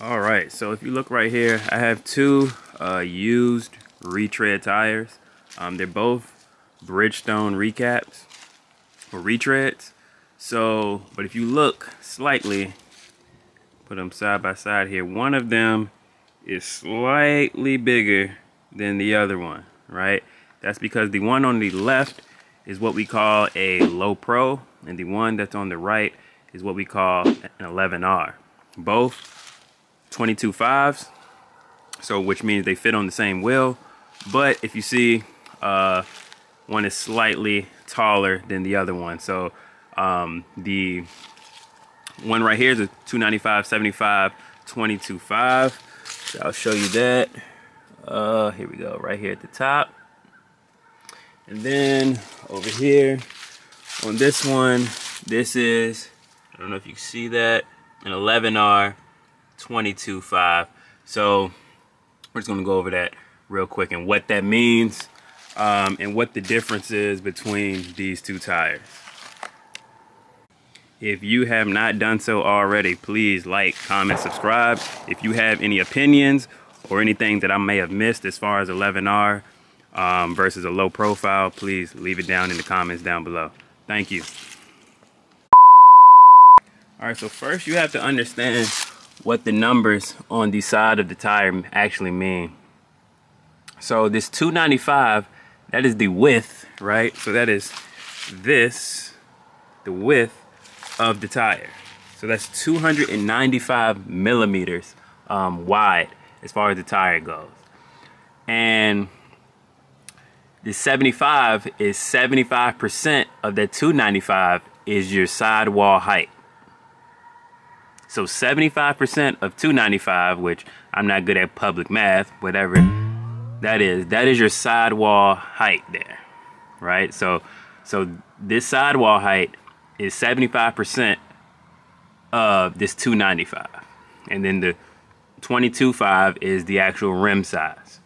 All right, so if you look right here, I have two used retread tires. They're both Bridgestone recaps or retreads. So, but if you look slightly, put them side by side here, one of them is slightly bigger than the other one, right? That's because the one on the left is what we call a low pro, and the one that's on the right is what we call an 11R. Both 22.5s, so which means they fit on the same wheel, but if you see, one is slightly taller than the other one. So the one right here is a 295/75 22.5. So I'll show you that. Here we go, right here at the top. And then over here on this one, this is, I don't know if you can see that, an 11R 22.5. So we're just gonna go over that real quick and what that means, and what the difference is between these two tires. If you have not done so already, please like, comment, subscribe. If you have any opinions or anything that I may have missed as far as 11R versus a low profile, please leave it down in the comments down below. Thank you. All right, so first you have to understand what the numbers on the side of the tire actually mean. So this 295, that is the width, right? So that is this, the width of the tire. So that's 295 millimeters wide as far as the tire goes. And the 75 is 75% of that 295 is your sidewall height. So 75% of 295, which I'm not good at public math, whatever that is your sidewall height there, right? So this sidewall height is 75% of this 295. And then the 22.5 is the actual rim size.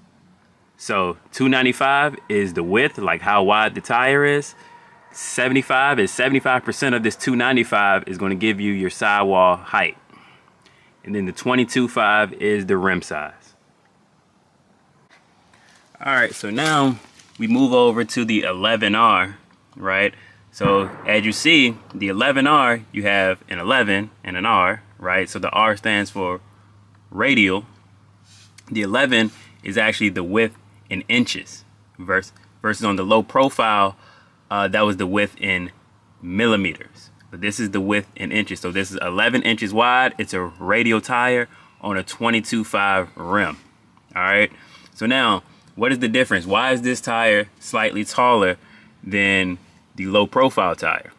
So 295 is the width, like how wide the tire is. 75 is 75% of this 295 is going to give you your sidewall height. And then the 22.5 is the rim size. All right, so now we move over to the 11R, right? So as you see, the 11R, you have an 11 and an R, right? So the R stands for radial. The 11 is actually the width in inches versus on the low profile, that was the width in millimeters. But this is the width in inches. So this is 11 inches wide. It's a radial tire on a 22.5 rim. All right. So now, what is the difference? Why is this tire slightly taller than the low profile tire?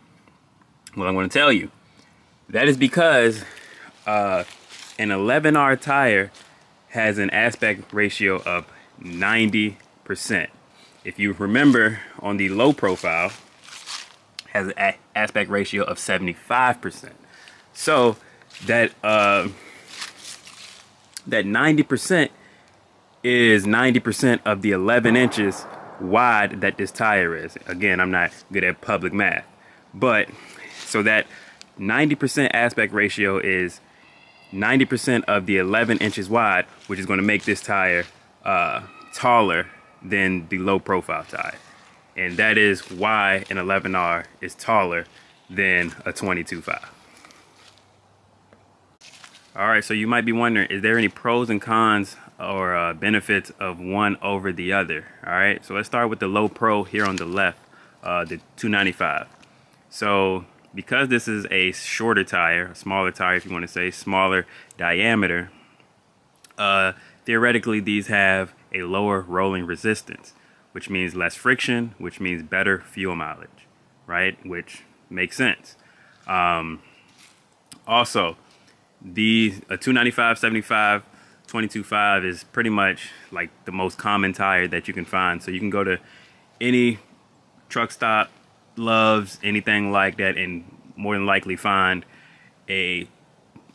Well, I'm going to tell you. That is because an 11R tire has an aspect ratio of 90%. If you remember, on the low profile has an aspect ratio of 75%. So that that 90% is 90% of the 11 inches wide that this tire is. Again, I'm not good at public math, but so that 90% aspect ratio is 90% of the 11 inches wide, which is going to make this tire taller than the low profile tire. And that is why an 11R is taller than a 22.5. All right, so you might be wondering, is there any pros and cons or benefits of one over the other? All right, so let's start with the low pro here on the left, the 295. So because this is a shorter tire, a smaller tire if you want to say, smaller diameter, theoretically these have a lower rolling resistance, which means less friction, which means better fuel mileage, right? Which makes sense. Also, a 295/75 22.5 is pretty much like the most common tire that you can find. So you can go to any truck stop, Love's, anything like that, and more than likely find a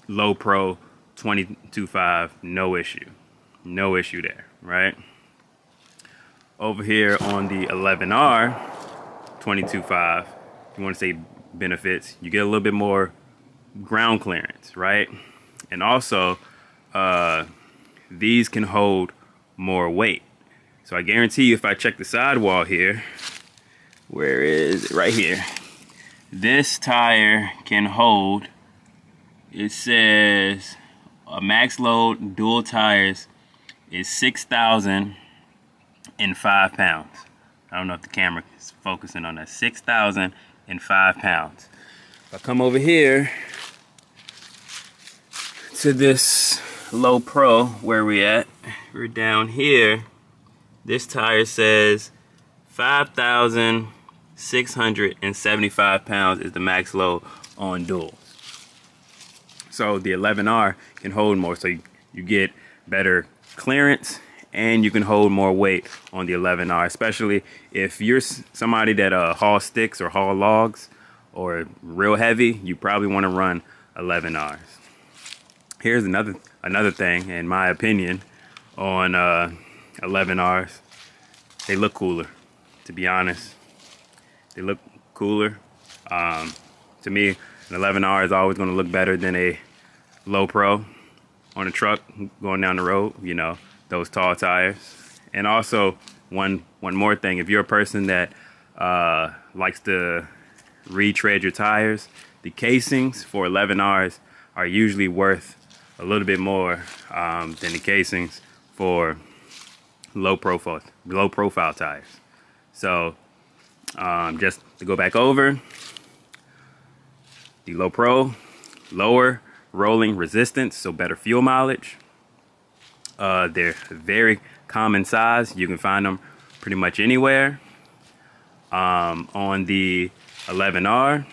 low pro 22.5, no issue. No issue there, right? Over here on the 11R 22.5, you want to say benefits, you get a little bit more ground clearance, right? And also these can hold more weight. So I guarantee you, if I check the sidewall here, where is it? Right here. This tire can hold, it says a max load dual tires is 6,005 pounds. I don't know if the camera is focusing on that. 6,005 pounds. If I come over here to this Low Pro, where we at? We're down here. This tire says 5,675 pounds is the max load on dual. So the 11R can hold more, so you get better clearance and you can hold more weight on the 11R, especially if you're somebody that haul sticks or haul logs or real heavy. You probably want to run 11Rs. Here's another thing, in my opinion, on 11Rs. They look cooler, to be honest. They look cooler. To me, an 11R is always going to look better than a Low Pro on a truck going down the road, you know, those tall tires. And also, one more thing, if you're a person that likes to retread your tires, the casings for 11Rs are usually worth a little bit more than the casings for low profile tires. So just to go back over, the Low Pro, lower rolling resistance, so better fuel mileage. They're very common size. You can find them pretty much anywhere. On the 11R,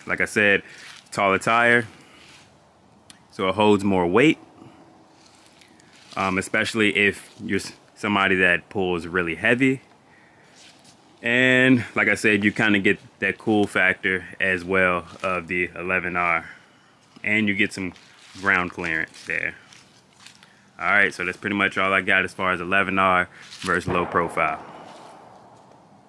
like I said, taller tire, so it holds more weight, especially if you're somebody that pulls really heavy. And like I said, you kind of get that cool factor as well of the 11R, and you get some ground clearance there. All right, so that's pretty much all I got as far as 11R versus low profile.